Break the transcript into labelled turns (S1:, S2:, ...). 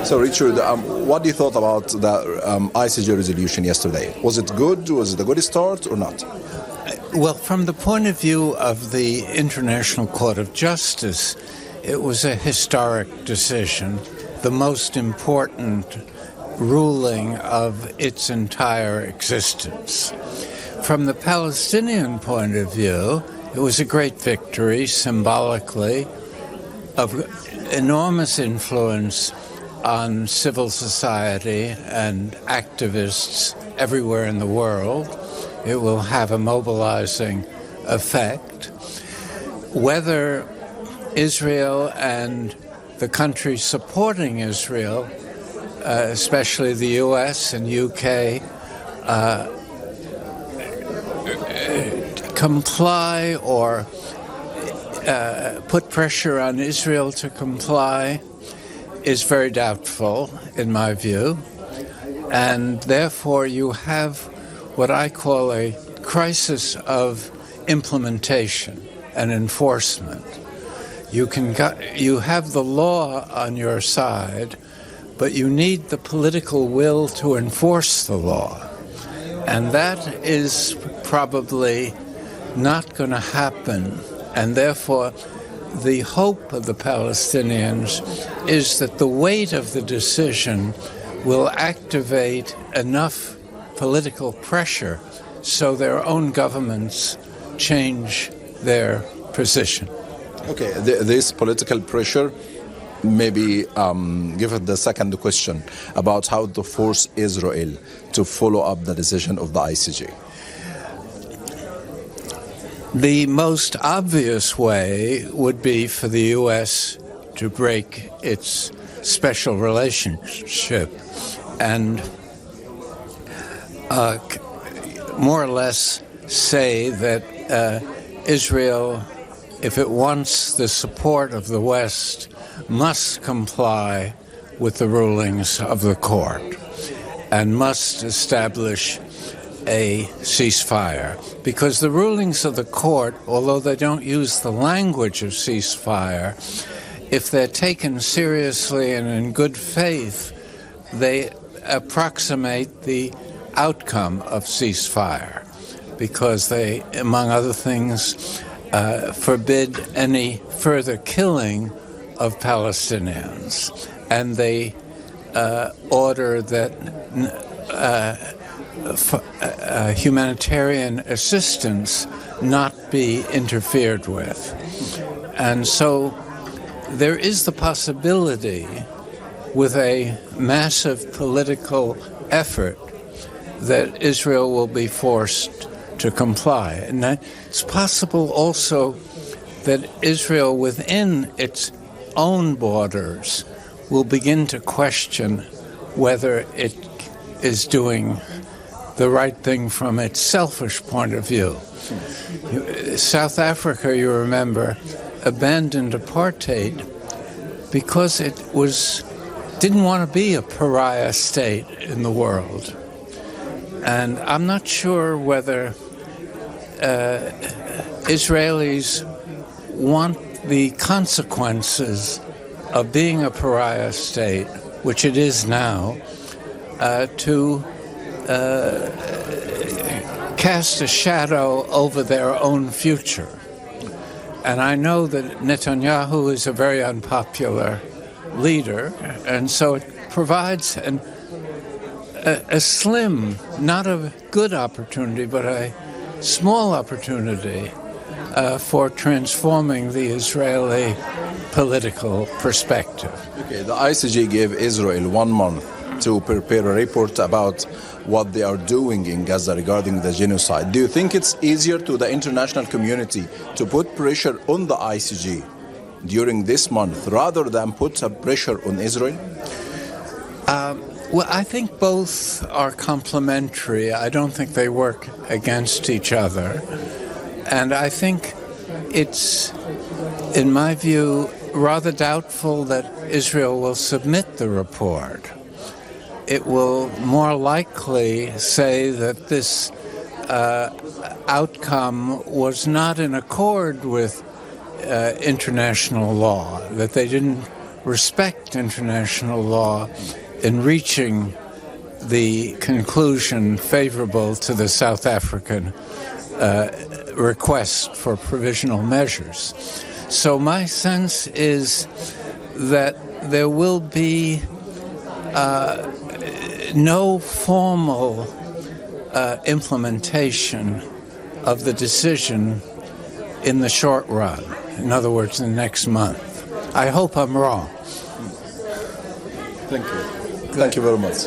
S1: So, Richard, what do you thought about the ICJ resolution yesterday? Was it good? Was it a good start or not?
S2: Well, from the point of view of the International Court of Justice, it was a historic decision, the most important ruling of its entire existence. From the Palestinian point of view, it was a great victory, symbolically, of enormous influence on civil society and activists everywhere in the world. It will have a mobilizing effect. Whether Israel and the countries supporting Israel, especially the US and UK, comply or put pressure on Israel to comply is very doubtful, in my view. And therefore you have what I call a crisis of implementation and enforcement. You have the law on your side, but you need the political will to enforce the law. And that is probably not going to happen. And therefore, the hope of the Palestinians is that the weight of the decision will activate enough political pressure so their own governments change their position.
S1: Okay, this political pressure, maybe given the second question about how to force Israel to follow up the decision of the ICJ.
S2: The most obvious way would be for the U.S. to break its special relationship and more or less say that Israel, if it wants the support of the West, must comply with the rulings of the court and must establish a ceasefire. Because the rulings of the court, although they don't use the language of ceasefire, if they're taken seriously and in good faith, they approximate the outcome of ceasefire, because they, among other things, forbid any further killing of Palestinians, and they order that humanitarian assistance not be interfered with. And so there is the possibility, with a massive political effort, that Israel will be forced to comply. And it's possible also that Israel within its own borders will begin to question whether it is doing the right thing from its selfish point of view. South Africa, you remember, abandoned apartheid because it didn't want to be a pariah state in the world. And I'm not sure whether Israelis want the consequences of being a pariah state, which it is now, to cast a shadow over their own future. And I know that Netanyahu is a very unpopular leader, and so it provides a slim, not a good opportunity, but a small opportunity for transforming the Israeli political perspective.
S1: Okay, the ICJ gave Israel 1 month to prepare a report about what they are doing in Gaza regarding the genocide. Do you think it's easier to the international community to put pressure on the ICJ during this month rather than put a pressure on Israel?
S2: Well, I think both are complementary. I don't think they work against each other. And I think it's, in my view, rather doubtful that Israel will submit the report. It will more likely say that this outcome was not in accord with international law, that they didn't respect international law in reaching the conclusion favorable to the South African request for provisional measures. So my sense is that there will be no formal implementation of the decision in the short run. In other words, the next month. I hope I'm wrong.
S1: Thank you. Thank you very much.